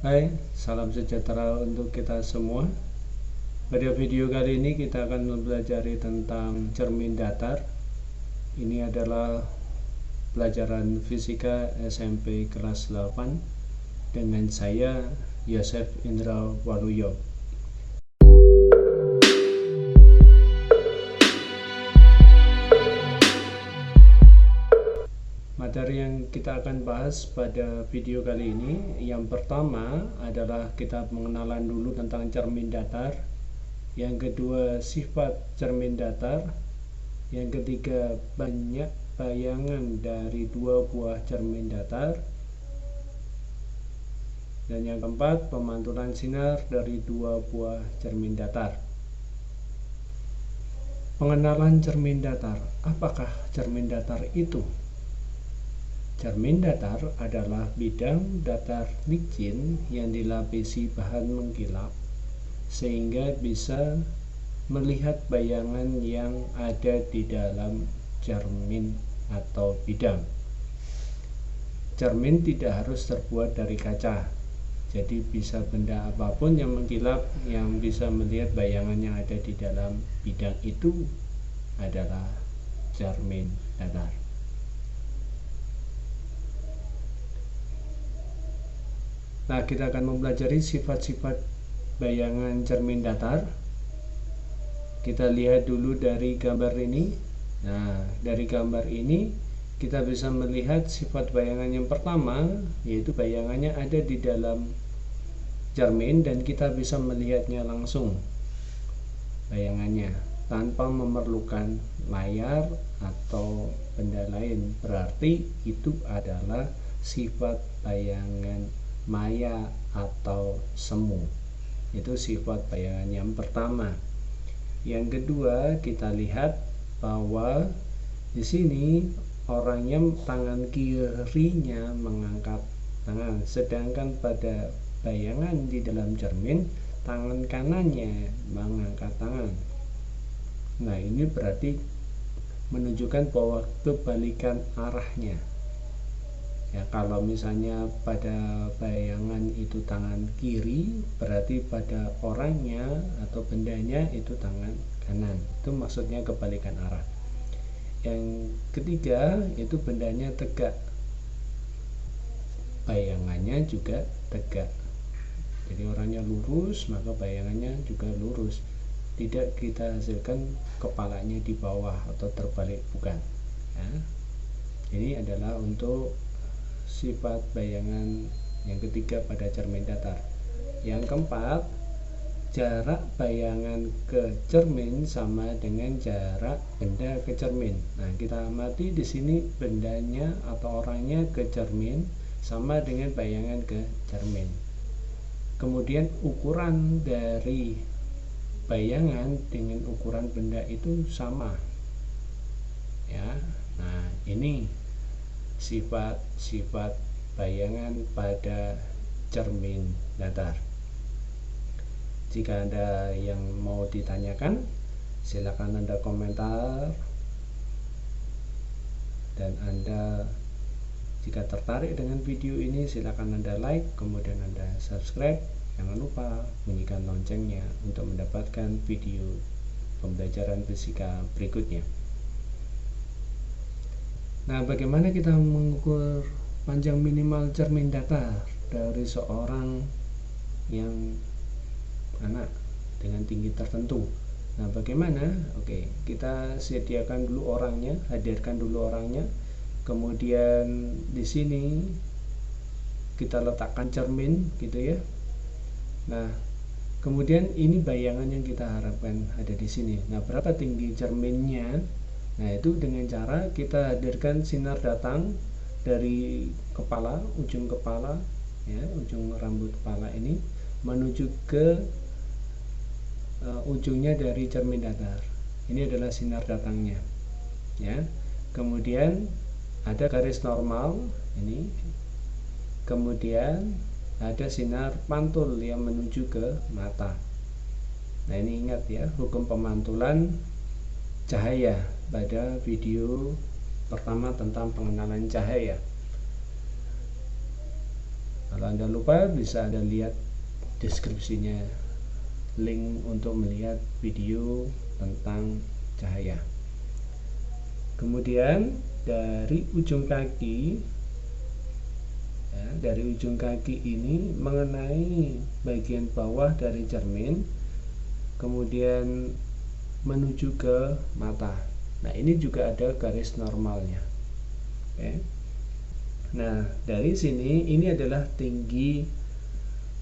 Hai, salam sejahtera untuk kita semua. Pada video kali ini kita akan mempelajari tentang cermin datar. Ini adalah pelajaran fisika SMP kelas 8 dengan saya Yosef Indra Waluyo. Materi yang kita akan bahas pada video kali ini, yang pertama adalah kita pengenalan dulu tentang cermin datar. Yang kedua, sifat cermin datar. Yang ketiga, banyak bayangan dari dua buah cermin datar. Dan yang keempat, pemantulan sinar dari dua buah cermin datar. Pengenalan cermin datar. Apakah cermin datar itu? Cermin datar adalah bidang datar licin yang dilapisi bahan mengkilap sehingga bisa melihat bayangan yang ada di dalam cermin atau bidang. Cermin tidak harus terbuat dari kaca, jadi bisa benda apapun yang mengkilap yang bisa melihat bayangan yang ada di dalam bidang itu adalah cermin datar. Nah, kita akan mempelajari sifat-sifat bayangan cermin datar. Kita lihat dulu dari gambar ini. Nah, dari gambar ini kita bisa melihat sifat bayangan yang pertama, yaitu bayangannya ada di dalam cermin dan kita bisa melihatnya langsung bayangannya tanpa memerlukan layar atau benda lain. Berarti itu adalah sifat bayangan maya atau semu. Itu sifat bayangan yang pertama. Yang kedua, kita lihat bahwa di sini orangnya tangan kirinya mengangkat tangan, sedangkan pada bayangan di dalam cermin tangan kanannya mengangkat tangan. Nah, ini berarti menunjukkan bahwa kebalikan arahnya. Ya, kalau misalnya pada bayangan itu tangan kiri, berarti pada orangnya atau bendanya itu tangan kanan. Itu maksudnya kebalikan arah. Yang ketiga, itu bendanya tegak, bayangannya juga tegak. Jadi orangnya lurus, maka bayangannya juga lurus. Tidak kita hasilkan kepalanya di bawah atau terbalik, bukan ya. Ini adalah untuk sifat bayangan yang ketiga pada cermin datar. Yang keempat, jarak bayangan ke cermin sama dengan jarak benda ke cermin. Nah, kita amati di sini bendanya atau orangnya ke cermin sama dengan bayangan ke cermin. Kemudian ukuran dari bayangan dengan ukuran benda itu sama. Ya. Nah, ini sifat-sifat bayangan pada cermin datar. Jika Anda yang mau ditanyakan, silakan Anda komentar, dan Anda jika tertarik dengan video ini silakan Anda like, kemudian Anda subscribe. Jangan lupa bunyikan loncengnya untuk mendapatkan video pembelajaran fisika berikutnya. Nah, bagaimana kita mengukur panjang minimal cermin datar dari seorang yang anak dengan tinggi tertentu? Nah, bagaimana? Oke, kita sediakan dulu orangnya, hadirkan dulu orangnya. Kemudian di sini kita letakkan cermin, gitu ya. Nah, kemudian ini bayangan yang kita harapkan ada di sini. Nah, berapa tinggi cerminnya? Nah, itu dengan cara kita hadirkan sinar datang dari kepala, ujung kepala, ya, ujung rambut kepala ini menuju ke ujungnya dari cermin datar. Ini adalah sinar datangnya, ya. Kemudian ada garis normal ini. Kemudian ada sinar pantul yang menuju ke mata. Nah, ini ingat ya, hukum pemantulan cahaya pada video pertama tentang pengenalan cahaya. Kalau Anda lupa, bisa Anda lihat deskripsinya, link untuk melihat video tentang cahaya. Kemudian dari ujung kaki, ya, dari ujung kaki ini mengenai bagian bawah dari cermin, kemudian menuju ke mata. Nah, ini juga ada garis normalnya. Oke. Nah, dari sini ini adalah tinggi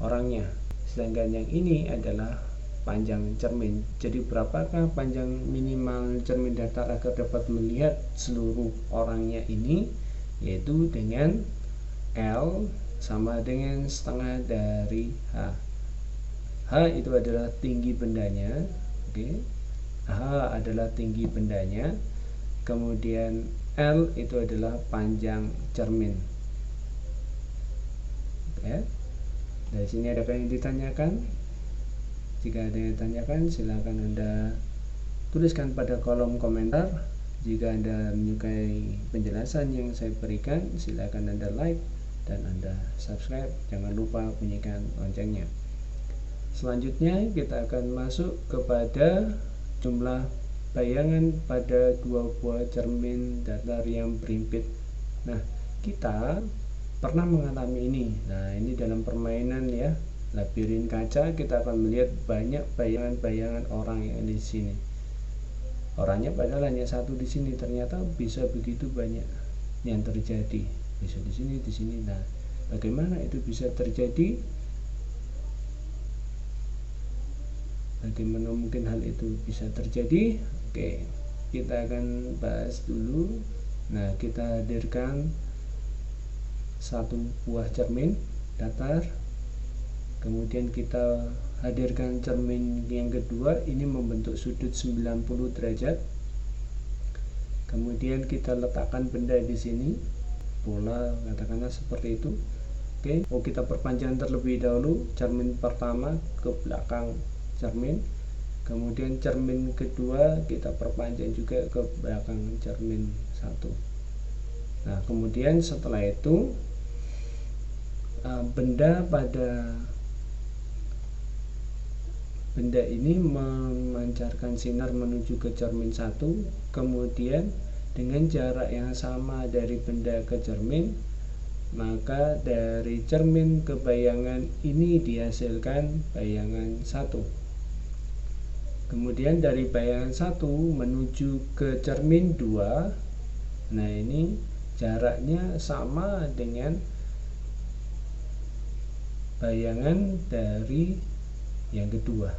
orangnya, sedangkan yang ini adalah panjang cermin. Jadi berapakah panjang minimal cermin datar agar dapat melihat seluruh orangnya ini? Yaitu dengan L sama dengan setengah dari H. H itu adalah tinggi bendanya, oke. H adalah tinggi bendanya, kemudian L itu adalah panjang cermin. Oke. Dari sini adakah yang ditanyakan? Jika ada yang ditanyakan, silakan Anda tuliskan pada kolom komentar. Jika Anda menyukai penjelasan yang saya berikan, silakan Anda like dan Anda subscribe. Jangan lupa bunyikan loncengnya. Selanjutnya kita akan masuk kepada jumlah bayangan pada dua buah cermin datar yang berimpit. Nah, kita pernah mengalami ini. Nah, ini dalam permainan ya, labirin kaca, kita akan melihat banyak bayangan-bayangan orang yang di sini. Orangnya padahal hanya satu di sini, ternyata bisa begitu banyak yang terjadi. Bisa di sini, di sini. Nah, bagaimana itu bisa terjadi? Bagaimana mungkin hal itu bisa terjadi? Oke, kita akan bahas dulu. Nah, kita hadirkan satu buah cermin datar, kemudian kita hadirkan cermin yang kedua, ini membentuk sudut 90 derajat. Kemudian kita letakkan benda di sini, bola katakanlah seperti itu. Oke, kita perpanjang terlebih dahulu cermin pertama ke belakang cermin, kemudian cermin kedua kita perpanjang juga ke belakang cermin satu. Nah, kemudian setelah itu benda ini memancarkan sinar menuju ke cermin satu, kemudian dengan jarak yang sama dari benda ke cermin, maka dari cermin ke bayangan ini dihasilkan bayangan satu. Kemudian dari bayangan satu menuju ke cermin 2, nah ini jaraknya sama dengan bayangan dari yang kedua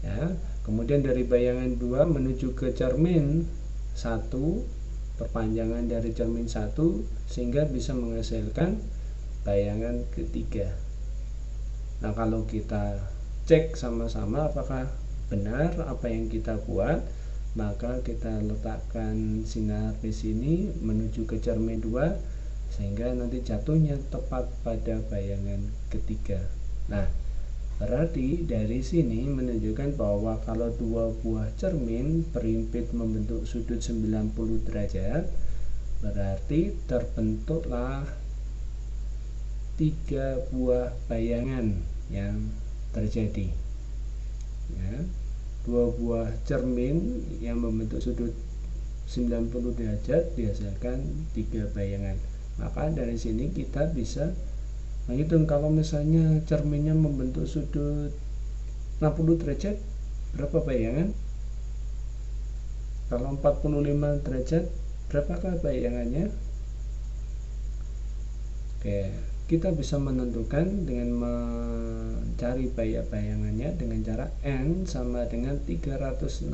ya. Kemudian dari bayangan 2 menuju ke cermin 1, perpanjangan dari cermin 1 sehingga bisa menghasilkan bayangan ketiga. Nah, kalau kita cek sama-sama apakah benar apa yang kita buat, maka kita letakkan sinar di sini menuju ke cermin 2 sehingga nanti jatuhnya tepat pada bayangan ketiga. Nah, berarti dari sini menunjukkan bahwa kalau dua buah cermin berimpit membentuk sudut 90 derajat, berarti terbentuklah 3 buah bayangan yang terjadi ya. 2 buah cermin yang membentuk sudut 90 derajat dihasilkan 3 bayangan. Maka dari sini kita bisa menghitung kalau misalnya cerminnya membentuk sudut 60 derajat, berapa bayangan? Kalau 45 derajat, berapakah bayangannya? Oke, kita bisa menentukan dengan mencari bayangannya dengan cara N sama dengan 360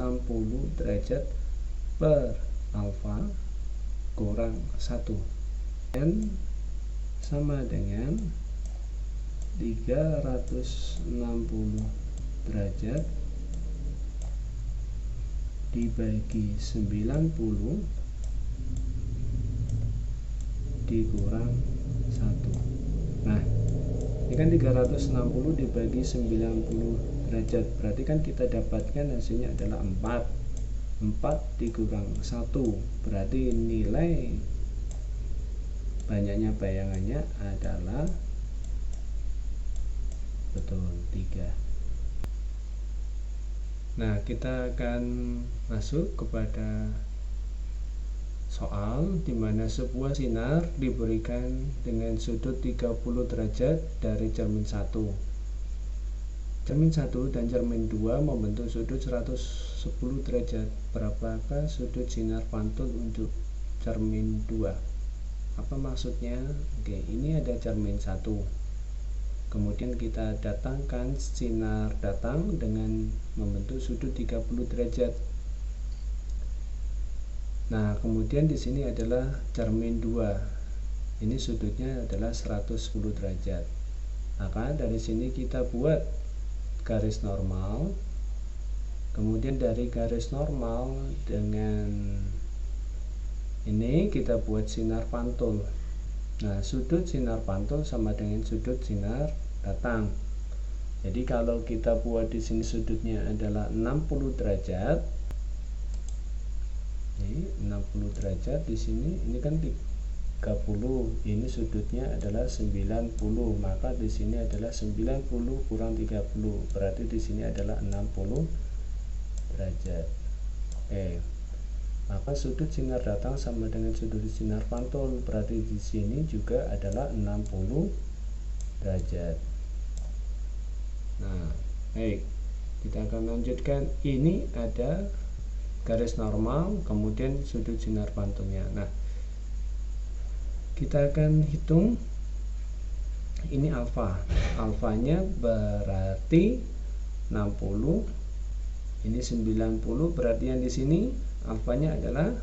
derajat per alfa kurang 1. N sama dengan 360 derajat dibagi 90 dikurang 1. Nah, ini kan 360 dibagi 90 derajat, berarti kan kita dapatkan hasilnya adalah 4 dikurang 1, berarti nilai banyaknya bayangannya adalah betul 3. Nah, kita akan masuk kepada soal di mana sebuah sinar diberikan dengan sudut 30 derajat dari cermin 1. Cermin 1 dan cermin 2 membentuk sudut 110 derajat. Berapakah sudut sinar pantul untuk cermin 2? Apa maksudnya? Oke, ini ada cermin 1. Kemudian kita datangkan sinar datang dengan membentuk sudut 30 derajat. Nah, kemudian di sini adalah cermin 2. Ini sudutnya adalah 110 derajat. Maka dari sini kita buat garis normal. Kemudian dari garis normal dengan ini kita buat sinar pantul. Nah, sudut sinar pantul sama dengan sudut sinar datang. Jadi kalau kita buat di sini sudutnya adalah 60 derajat. Ini 60 derajat di sini, ini kan 30. Ini sudutnya adalah 90. Maka di sini adalah 90 kurang 30. Berarti di sini adalah 60 derajat. Maka sudut sinar datang sama dengan sudut sinar pantul. Berarti di sini juga adalah 60 derajat. Nah, baik. Kita akan lanjutkan. Ini ada garis normal, kemudian sudut sinar pantulnya. Nah, kita akan hitung ini alfa. Alfanya berarti 60. Ini 90, berarti yang di sini alfanya adalah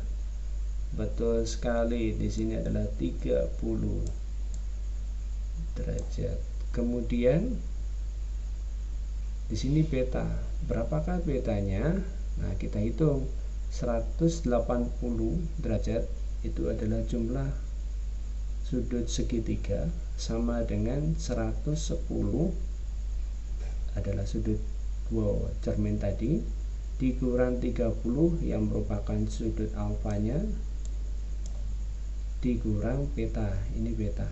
betul sekali. Di sini adalah 30 derajat. Kemudian di sini beta. Berapakah betanya? Nah, kita hitung 180 derajat itu adalah jumlah sudut segitiga sama dengan 110 adalah sudut cermin tadi dikurang 30 yang merupakan sudut alfanya dikurang beta. Ini beta.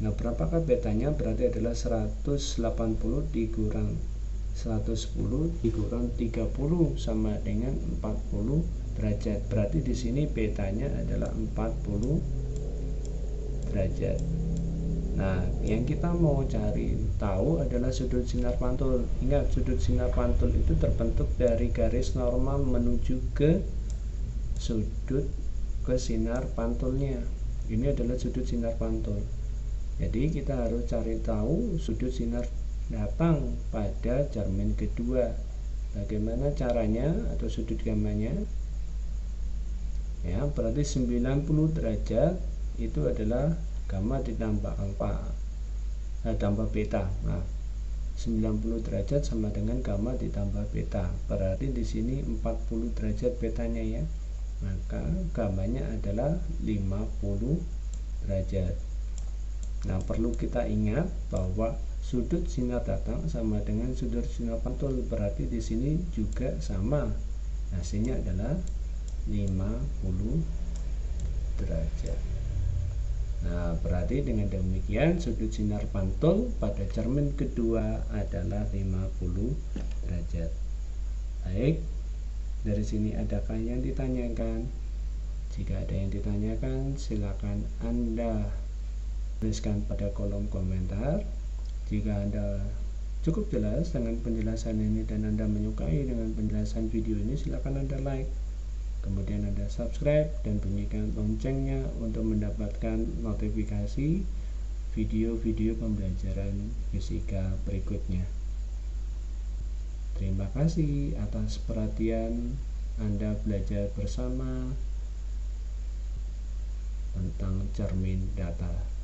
Nah, berapakah betanya? Berarti adalah 180 dikurang 110 dikurang 30 sama dengan 40 derajat. Berarti di sini betanya adalah 40 derajat. Nah, yang kita mau cari tahu adalah sudut sinar pantul. Ingat, sudut sinar pantul itu terbentuk dari garis normal menuju ke sudut ke sinar pantulnya. Ini adalah sudut sinar pantul. Jadi kita harus cari tahu sudut sinar datang pada cermin kedua. Bagaimana caranya atau sudut gamanya? Ya, berarti 90 derajat itu adalah gamma ditambah alfa, tambah beta. Nah, 90 derajat sama dengan gamma ditambah beta. Berarti di sini 40 derajat betanya ya. Maka gammanya adalah 50 derajat. Nah, perlu kita ingat bahwa sudut sinar datang sama dengan sudut sinar pantul, berarti di sini juga sama. Hasilnya adalah 50 derajat. Nah, berarti dengan demikian sudut sinar pantul pada cermin kedua adalah 50 derajat. Baik, dari sini adakah yang ditanyakan? Jika ada yang ditanyakan, silakan Anda tuliskan pada kolom komentar. Jika Anda cukup jelas dengan penjelasan ini dan Anda menyukai dengan penjelasan video ini, silakan Anda like, kemudian Anda subscribe dan bunyikan loncengnya untuk mendapatkan notifikasi video-video pembelajaran fisika berikutnya. Terima kasih atas perhatian Anda belajar bersama tentang cermin datar.